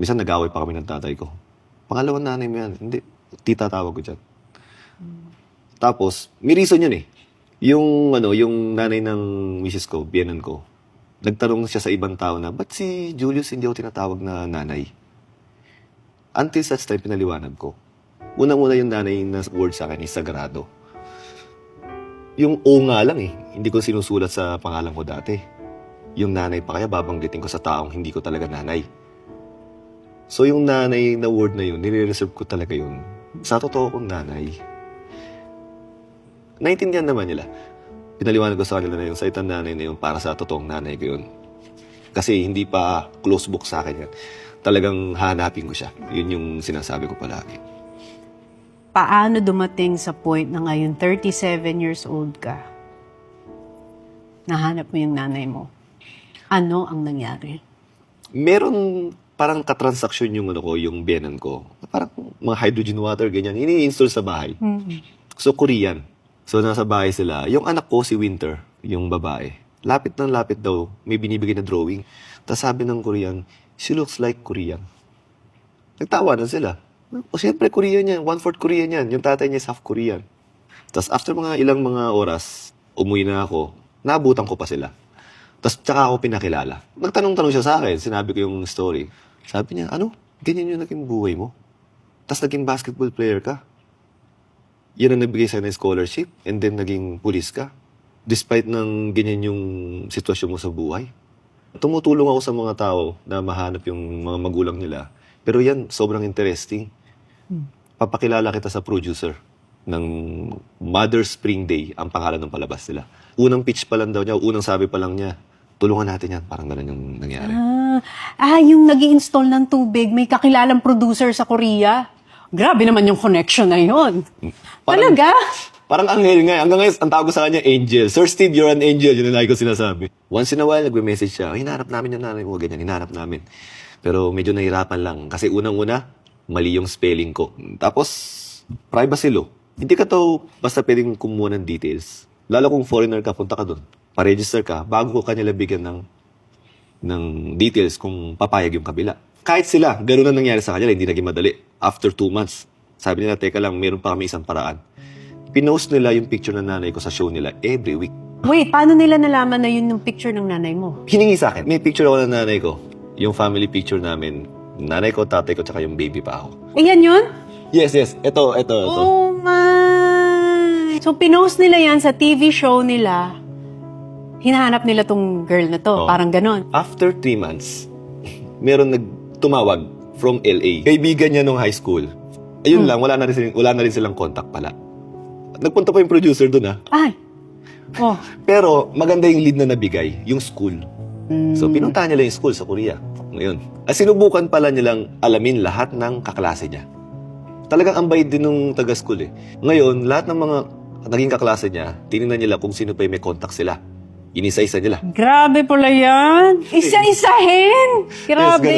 Minsan nag-away pa kami ng tatay ko. Pangalawang nanay mo yan. Hindi, tita tawag ko dyan. Tapos, may reason yun eh. Yung nanay ng misis ko, biyenan ko, nagtanong siya sa ibang tao na, ba't si Julius hindi ako tinatawag na nanay? Until such time, pinaliwanag ko. Unang-una yung nanay na word sa akin is sagrado. Yung O nga lang eh, hindi ko sinusulat sa pangalan ko dati. Yung nanay pa kaya babanggitin ko sa taong hindi ko talaga nanay. So yung nanay na word na yun, nire-reserve ko talaga yun sa totoo kong nanay. Naintindihan naman nila. Pinaliwanag ko sa kanila na yung salitang nanay na yun para sa totoong nanay ko yun. Kasi hindi pa close book sa akin yan. Talagang hahanapin ko siya. Yun yung sinasabi ko palagi. Paano dumating sa point na ngayon 37 years old ka? Nahanap mo yung nanay mo. Ano ang nangyari? Meron parang katransaksyon yung biyenan ko. Parang mga hydrogen water, ganyan. Ini-install sa bahay. So, Korean. So, nasa bahay sila. Yung anak ko, si Winter, yung babae. Lapit ng lapit daw, may binibigay na drawing. Tapos sabi ng Korean, she looks like Korean. Nagtawa na sila. O siyempre, Korean yan. 1/4 Korean yan. Yung tatay niya is half Korean. Tapos after ilang mga oras, umuwi na ako, naabutan ko pa sila. Tapos tsaka ako pinakilala. Nagtanong-tanong siya sa akin. Sinabi ko yung story. Sabi niya, ano? Ganyan yung naging buhay mo? Tapos naging basketball player ka. Yan ang nagbigay sa'yo ng scholarship. And then naging police ka. Despite ng ganyan yung sitwasyon mo sa buhay. Tumutulong ako sa mga tao na mahanap yung mga magulang nila. Pero yan, sobrang interesting. Papakilala kita sa producer ng Mother's Spring Day, ang pangalan ng palabas nila. Unang pitch pa lang daw niya, unang sabi pa lang niya, tulungan natin yan. Parang ganun yung nangyari. Yung nag-i-install ng tubig, may kakilalang producer sa Korea. Grabe naman yung connection na yun. Talaga? Parang anghel nga. Hanggang ngayon, ang tawag ko sa kanya, angel. Sir Steve, you're an angel. Yun ang lagi ko sinasabi. Once in a while, nagme-message siya, hinahanap namin yung nanay mo, ganyan, hinahanap namin. Pero medyo nahirapan lang. Kasi unang-una, mali yung spelling ko. Tapos, privacy law. Hindi ka to basta pwedeng kumuha ng details. Lalo kung foreigner ka, punta ka doon. Pa-register ka, bago ko kanila bigyan ng details kung papayag yung kabila. Kahit sila, gano'n na nangyari sa kanila, hindi naging madali. After 2 months, sabi nila, teka lang, meron pa kami isang paraan. Pinost nila yung picture ng nanay ko sa show nila every week. Wait, paano nila nalaman na yun yung picture ng nanay mo? Hiningi sa akin. May picture ako ng nanay ko. Yung family picture namin. Nanay ko, tatay ko, tsaka yung baby pa ako. Ayan yun? Yes. Ito. Oh my! So, pinost nila yan sa TV show nila. Hinahanap nila tong girl na to. Oh. Parang ganon. After 3 months, meron nagtumawag from LA. Kaibigan niya nung high school. Ayun lang, wala na rin silang contact pala. Nagpunta pa yung producer doon, ha? Ay! Oh. Pero maganda yung lead na nabigay, yung school. So, pinuntahan nila yung school sa Korea. Ngayon, sinubukan pala nilang alamin lahat ng kaklase niya. Talagang ang bait din nung taga-school eh. Ngayon, lahat ng mga naging kaklase niya, tinignan nila kung sino pa yung may contact sila. Inisa-isa nila. Grabe pala yan! Isa-isahin! Grabe!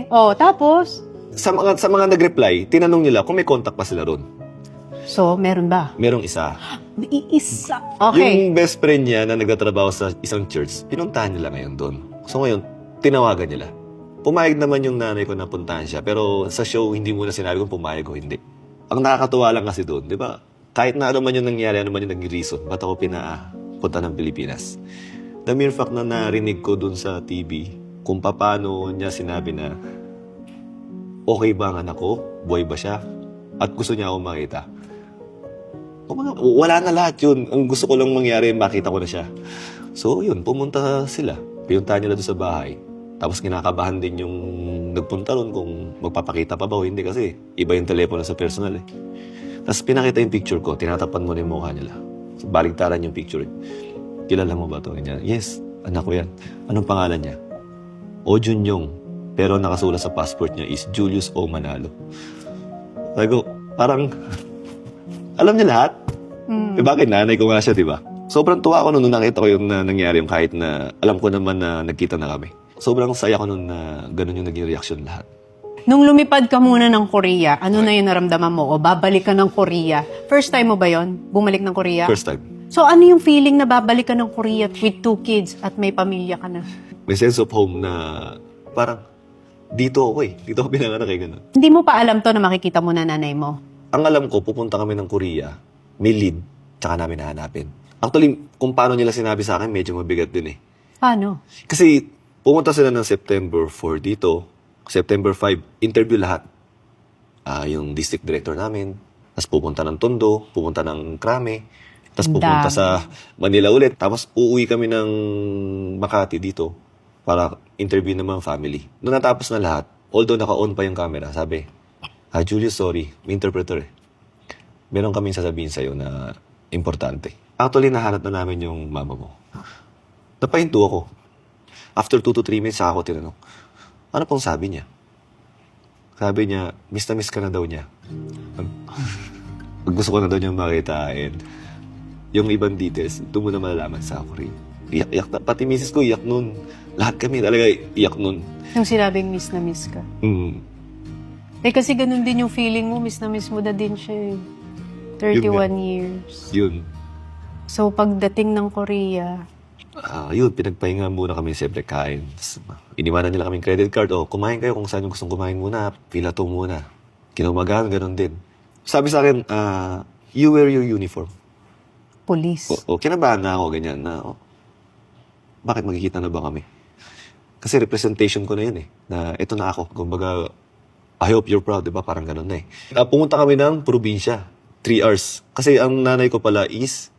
Yes, Tapos? Sa mga nag-reply, tinanong nila kung may contact pa sila ron. So, meron ba? Merong isa. May isa. Okay. Yung best friend niya na nagtatrabaho sa isang church, pinuntahan nila ngayon doon. So ngayon, tinawagan nila. Pumayag naman yung nanay ko na puntahan siya, pero sa show, hindi muna sinabi kung pumayag o hindi. Ang nakakatuwa lang kasi doon, di ba? Kahit na ano man yung nangyari, ano man yung naging reason, ba't ako pinapunta ng Pilipinas? The mere fact na narinig ko doon sa TV, kung paano niya sinabi na, okay ba ang anak ko? Buhay ba siya? At gusto niya ako makita. Wala na lahat yun. Ang gusto ko lang mangyari, makita ko na siya. So yun, pumunta sila. Pinuntahan nila doon sa bahay. Tapos kinakabahan din yung nagpunta ron kung magpapakita pa ba o hindi kasi iba yung telepono sa personal eh. Tapos pinakita yung picture ko, tinatapan mo na yung mukha nila. So, baligtaran yung picture. Kilala mo ba ito? Yes, anak ko yan. Anong pangalan niya? O Junyong. Pero nakasulat sa passport niya is Julius O. Manalo. Sabi ko, parang, alam niya lahat. Eh, bakit nanay ko nga siya, di ba? Sobrang tuwa ako nung nakita ko yung nangyari yung kahit na alam ko naman na nagkita na kami. Sobrang saya ko nung na ganun yung naging reaksyon lahat. Nung lumipad ka muna ng Korea, ano na yung naramdaman mo? O babalik ka ng Korea? First time mo ba yon? Bumalik ng Korea? First time. So ano yung feeling na babalik ka ng Korea with 2 kids at may pamilya ka na? May sense of home na parang dito ako eh. Dito ako pinanganak eh, gano'n. Hindi mo pa alam to na makikita mo na nanay mo. Ang alam ko, pupunta kami ng Korea, may lead, tsaka namin hahanapin. Actually, kung paano nila sinabi sa akin, medyo mabigat din eh. Paano? Kasi pumunta sila ng September 4 dito, September 5, interview lahat. Yung district director namin, tapos pupunta ng Tondo, pupunta ng Krame, tapos pupunta Dami. sa Manila ulit. Tapos uuwi kami ng Makati dito para interview naman family. Nung natapos na lahat, although naka-on pa yung camera, sabi, Julius, sorry, may interpreter eh. Meron kaming sasabihin sa'yo na importante. Actually, nahanap na namin yung mama mo. Napahinto ako. After 2 to 3 minutes, saka ako tinanong, ano pong sabi niya? Sabi niya, miss na miss ka na daw niya. Pag gusto ko na daw niya makita and yung ibang details, doon mo na malalaman sa ako rin. Iyak na. Pati misis ko, iyak nun. Lahat kami talaga iyak nun. Yung sinabing miss na miss ka. Kasi ganun din yung feeling mo, miss na miss mo na din siya eh. 31 years. Yun. So, pagdating ng Korea, Yun, pinagpahinga muna kami siyempre kain. Tapos, iniwanan nila kaming credit card. Kumain kayo kung saan yung gustong kumain muna. Pila to muna. Kinumagahan, ganun din. Sabi sa akin, you wear your uniform. police. Kinabahan na ako, ganyan na, bakit magkikita na ba kami? Kasi representation ko na yun eh, na ito na ako. Kumbaga, I hope you're proud, di ba? Parang ganun na eh. Pumunta kami ng probinsya, 3 hours. Kasi ang nanay ko pala is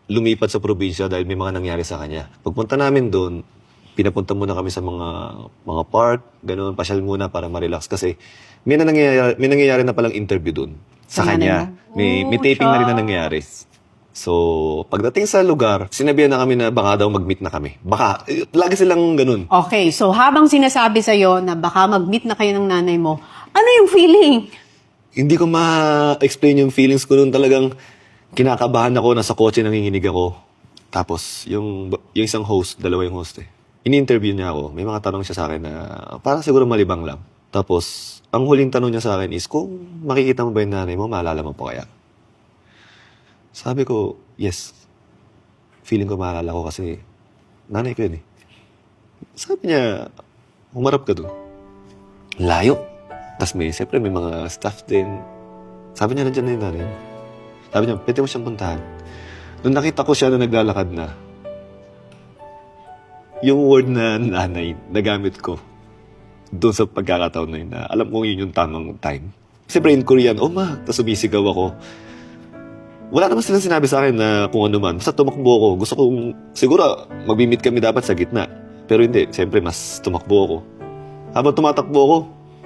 lumipat sa probinsya dahil may mga nangyari sa kanya. Pagpunta namin doon, pinapunta muna kami sa mga park, ganun, pasyal muna para ma-relax. Kasi may nangyayari na palang interview doon sa kanya. May taping na rin na nangyayari. So, pagdating sa lugar, sinabihan na kami na baka daw mag-meet na kami. Baka, lagi silang ganun. Okay, so habang sinasabi sa'yo na baka mag-meet na kayo ng nanay mo, ano yung feeling? Hindi ko ma-explain yung feelings ko noon. Talagang kinakabahan ako, nasa kotse nanginginig ako. Tapos, yung isang host, dalawa yung host eh. Ini-interview niya ako. May mga tanong siya sa akin na parang siguro malibang lang. Tapos, ang huling tanong niya sa akin is, kung makikita mo ba yung nanay mo, maalala mo pa kaya? Sabi ko, yes. Feeling ko maalala ko kasi nanay ko yun eh. Sabi niya, humarap ka doon. Layo. Tapos siyempre may mga staff din. Sabi niya, nandiyan na yung nanay mo. Sabi niya, pwede mo siyang puntahan. Nung nakita ko siya na naglalakad na, yung word na nanay, nagamit ko doon sa pagkakataon na yun, na alam kong yun yung tamang time. Siyempre in Korean, ma, tapos sumisigaw ako. Wala naman silang sinabi sa akin na kung ano man. Basta tumakbo ako. Gusto kong, siguro, mag-meet kami dapat sa gitna. Pero hindi, siyempre mas tumakbo ako. Habang tumatakbo ako,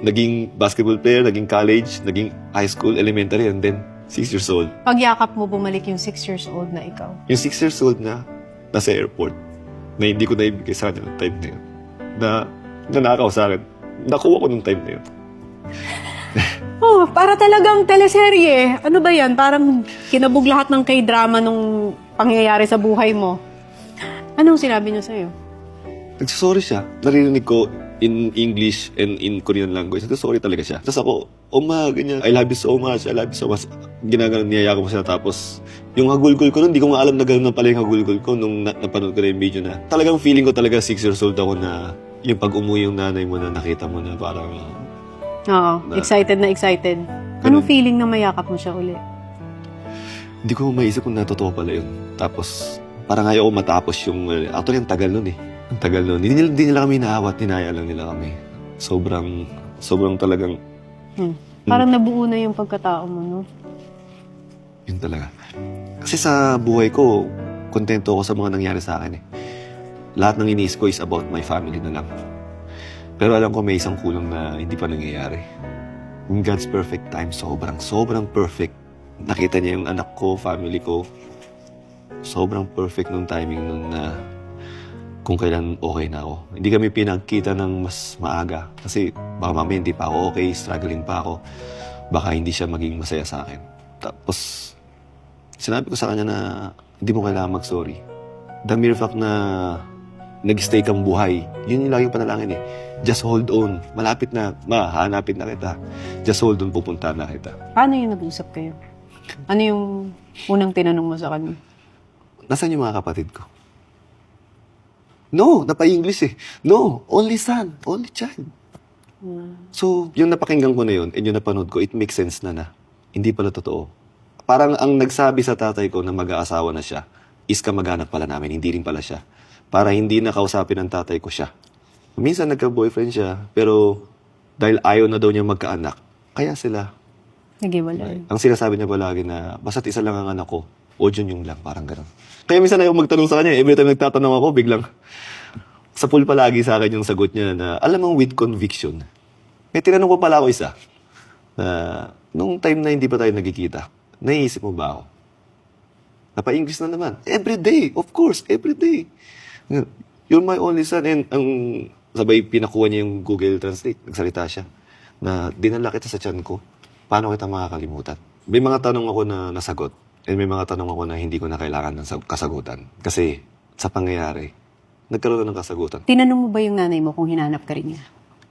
naging basketball player, naging college, naging high school, elementary, and then 6 years old. Pagyakap mo, bumalik yung 6 years old na ikaw. Yung 6 years old na, nasa airport, na hindi ko naibigay sa kanya ng time na yun. Na nanakaw sa akin. Nakuha ko ng time na yun. Oh, para talagang teleserye. Ano ba yan? Parang kinabog lahat ng K-drama nung pangyayari sa buhay mo. Anong sinabi niya sa'yo? Nagsasorry siya. Naririnig ko in English and in Korean language. Nagsasorry talaga siya. Tapos ako, ma, ganyan. I love you so much. I love you so much. Ginaganon, niyaya ko siya. Tapos, yung hagulgul ko nun, hindi ko nga alam na gano'n na pala yung hagulgul ko nung napanood ko na yung video na. Talagang feeling ko talaga 6 years old ako na yung pag umuwi yung nanay mo na nakita mo na parang Oo, excited na excited. Anong feeling na mayakap mo siya uli? hindi ko maisip kung natotoo pala yun. Tapos, parang ayaw ko matapos yung, actually, ang tagal nun eh. Ang tagal nun. Hindi nila kami naawat, tinaya lang nila kami. Sobrang talagang, Parang nabuo na yung pagkatao mo, no? yun talaga. Kasi sa buhay ko, kontento ako sa mga nangyari sa akin eh. Lahat ng iniis ko is about my family na lang. Pero alam ko may isang kulang na hindi pa nangyayari. In God's perfect time, sobrang perfect. Nakita niya yung anak ko, family ko. Sobrang perfect nung timing nun na kung kailan okay na ako. Hindi kami pinagkita ng mas maaga. Kasi baka mamaya hindi pa ako okay, struggling pa ako. Baka hindi siya maging masaya sa akin. Tapos, sinabi ko sa kanya na hindi mo kailangan mag-sorry. The mere fact na nag-stay kang buhay, yun yung laging panalangin eh. Just hold on. Malapit na. Hanapin na kita. Just hold on, pupunta na kita. Paano yung nag-usap kayo? Ano yung unang tinanong mo sa kanya? Nasaan yung mga kapatid ko? No, napa-English eh. No, only son, only child. So, yung napakinggan ko na yun, and yung napanood ko, it makes sense na hindi pala totoo. Parang ang nagsabi sa tatay ko na mag-aasawa na siya, is kamag-anak pala namin, hindi rin pala siya. Para hindi nakausapin ng tatay ko siya. Minsan nagka-boyfriend siya, pero dahil ayaw na daw niya magkaanak, kaya sila. Nag-iwalay. Ang sinasabi niya palagi na, basta't isa lang ang anak ko, o Jun lang, parang gano'n. Kaya minsan ayaw magtanong sa kanya, every time nagtatanong ako, biglang, sa pool palagi sa akin yung sagot niya na, alam mo, with conviction. May tinanong ko pala ako isa, na nung time na hindi pa tayo nagkikita, naiisip mo ba ako? Napa-English na naman. Every day, of course, every day. You're my only son. And ang sabay pinakuha niya yung Google Translate. Nagsalita siya. Na dinala kita sa tiyan ko. Paano kita makakalimutan? May mga tanong ako na nasagot. And may mga tanong ako na hindi ko na kailangan ng kasagutan. Kasi sa pangyayari, nagkaroon ng kasagutan. Tinanong mo ba yung nanay mo kung hinanap ka rin niya?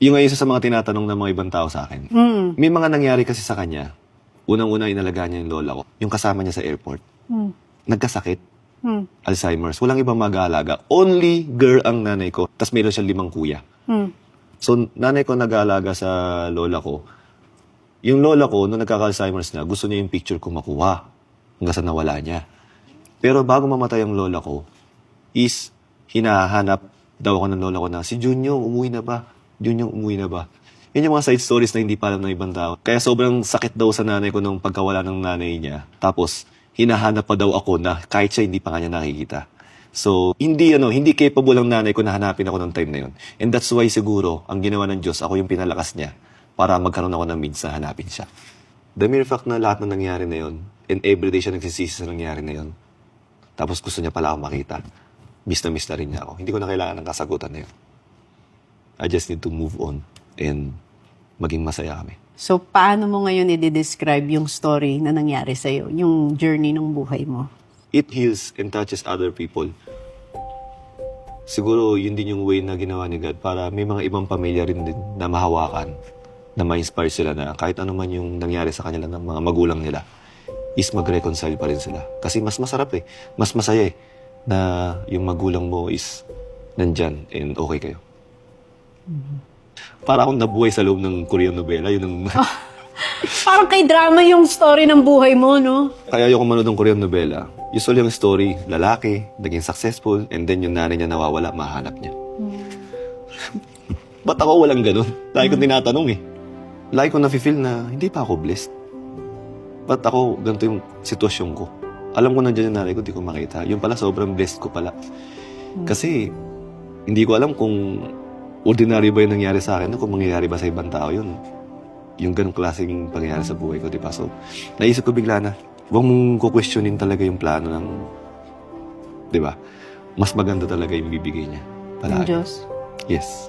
Yung isa sa mga tinatanong ng mga ibang tao sa akin. May mga nangyari kasi sa kanya. Unang-una inalagaan niya yung lola ko. Yung kasama niya sa airport. Nagkasakit. Alzheimer's. Walang ibang mag-aalaga. Only girl ang nanay ko. Tapos meron siyang 5 kuya. So, nanay ko nag-aalaga sa lola ko. Yung lola ko, nung nagkaka-Alzheimer's na, gusto niya yung picture ko makuha. Hanggang sa nawala niya. Pero bago mamatay ang lola ko, is hinahanap daw ako ng lola ko na, si Junyo, umuwi na ba? Junyo, umuwi na ba? Yun yung mga side stories na hindi pa alam ng ibang tao. Kaya sobrang sakit daw sa nanay ko nung pagkawala ng nanay niya. Tapos, hinahanap pa daw ako na kahit siya hindi pa kanya nakikita. So, hindi capable ang nanay ko na hanapin ako ng time na yun. And that's why siguro, ang ginawa ng Diyos, ako yung pinalakas niya para magkaroon ako ng means na hanapin siya. The mere fact na lahat na nangyari na yun, and everyday siya nagsisisi sa nangyari na yun, tapos gusto niya pala ako makita, miss na rin niya ako. Hindi ko na kailangan ng kasagutan na yun. I just need to move on and maging masaya kami. So, paano mo ngayon i-describe yung story na nangyari sa'yo? Yung journey ng buhay mo? It heals and touches other people. Siguro, yun din yung way na ginawa ni God para may mga ibang pamilya rin din na mahawakan, na ma-inspire sila na kahit ano man yung nangyari sa kanila ng mga magulang nila, is mag-reconcile pa rin sila. Kasi mas masarap mas masaya na yung magulang mo is nandyan and okay kayo. Para akong nabuhay sa loob ng Korean novela. Yun ang... Parang kay drama yung story ng buhay mo, no? Kaya ayoko manood ng Korean novela. Usually yung story, lalaki, naging successful, and then yung nanay niya nawawala, mahanap niya. Ba't ako walang ganun? Lagi kong tinatanong Lagi kong nafe-feel na hindi pa ako blessed. Ba't ako ganito yung sitwasyon ko? Alam ko nandiyan yung nanay ko, di ko makita. Yung pala, sobrang blessed ko pala. Kasi, hindi ko alam kung ordinary ba yung nangyari sa akin, kung mangyayari ba sa ibang tao yun. Yung ganong klaseng pangyayari sa buhay ko, di ba? So, naisip ko bigla na, huwag mong kukwestiyonin talaga yung plano ng, di ba? Mas maganda talaga yung bibigay niya. Ng Diyos. Yes.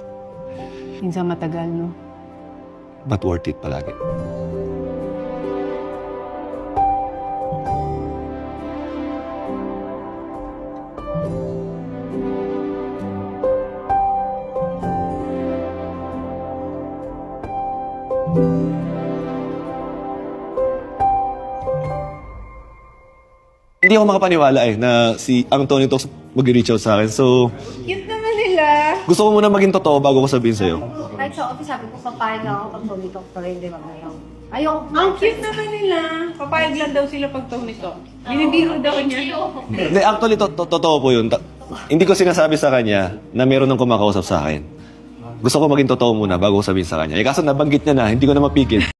Minsan matagal, no? But worth it palagi. Hindi ako makapaniwala na si ang Tony Talks mag-reach out sa akin. So, Cute naman nila. gusto ko muna maging totoo bago ko sabihin sa'yo. Kahit sa office, sabi ko, papayag lang ako pag tumitok pa rin, di ba ngayon? Ayoko. Ang cute naman nila. Papayag lang daw sila pag nito. Binibiro daw niya. Hindi, actually, totoo po yun. Hindi ko sinasabi sa kanya na meron ng kumakausap sa akin. Gusto ko maging totoo muna bago ko sabihin sa kanya. Kaso nabanggit niya na, hindi ko na mapigil.